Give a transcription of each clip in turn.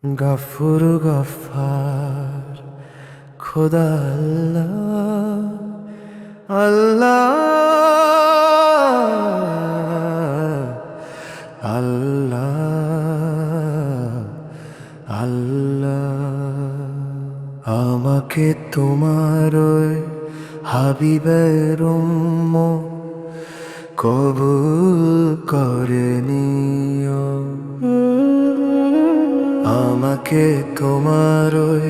গফুর গফার খোদা আল্লাহ আল্লাহ আল্লাহ। আমাকে তোমার ওই হাবিবের উম্মত কবুল করে নিও। আমাকে তোমার ওই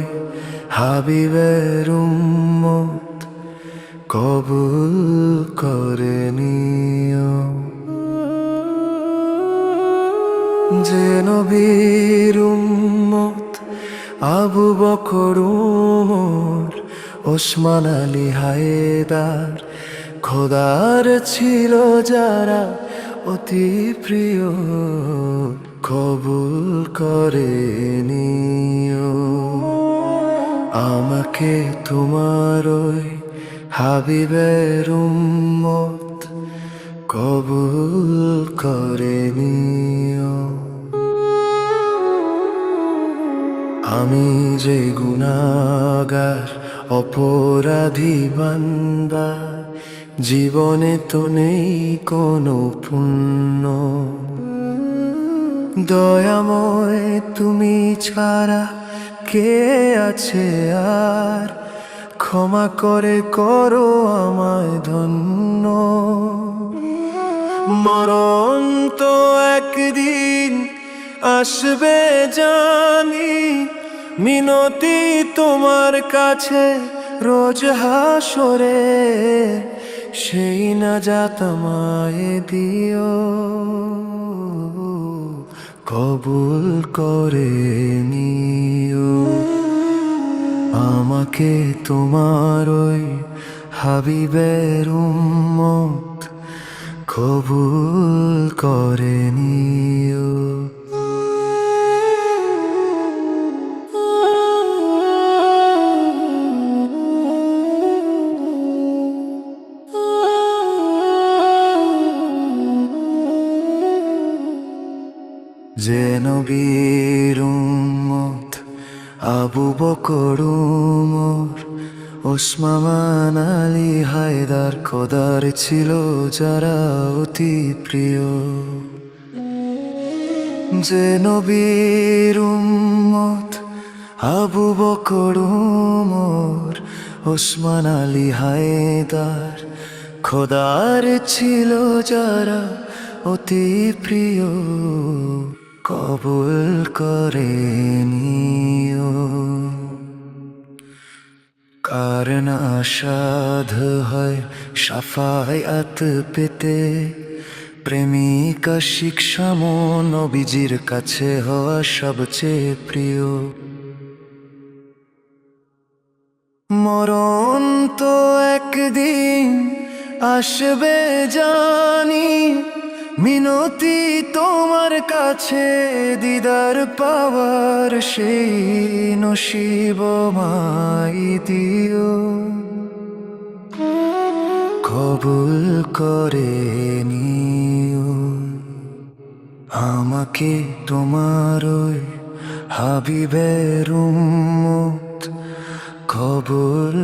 হাবিবের উম্মত কবুল করে নিও। যে নবীর উম্মত আবু বকর উমর ওসমান আলী হায়দার খোদার ছিল যারা অতি প্রিয় কবুল করে নিও। আমাকে তোমার ওই হাবিবের উম্মত কবুল করে নিও। আমি যে গুনাহগার অপরাধী বান্দা, জীবনে তো নেই কোনো পুণ্য। দয়াময় তুমি ছাড়া কে আছে আর, ক্ষমা করে করো আমায় ধন্য। মরণ তো একদিন আসবে জানি, মিনতি তোমার কাছে রোজ হাসরে, সেই নাজাত আমায় দিও কবুল করে নিও। আমাকে তোমার ওই হাবিবের উম্মত কবুল করে নিও। যে নবীর উম্মত আবু বকর উমর ওসমান আলী হায়দার খোদার ছিল যারা অতি প্রিয়। যে নবীর উম্মত আবু বকর উমর ওসমান আলী হায়দার খোদার ছিল যারা অতি প্রিয় কবুল করে নিও। কারণ আসাধ হয় শাফায়াত পেতে, প্রেমিকা শিক্ষা নবীজির কাছে হওয়া সবচেয়ে প্রিয়। মরণ তো একদিন আসবে জানি, মিনতি তোমার কাছে দিদার পাওয়ার, সেই নসিব মাই দিও কবুল করে নিও। আমাকে তোমার ওই হাবিবের উম্মত কবুল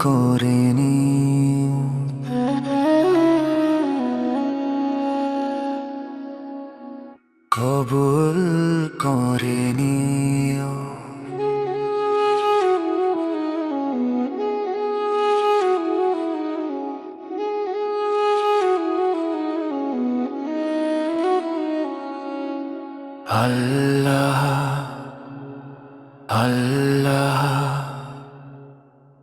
করে নিও। কবুল করে নিও। আল্লাহ আল্লাহ।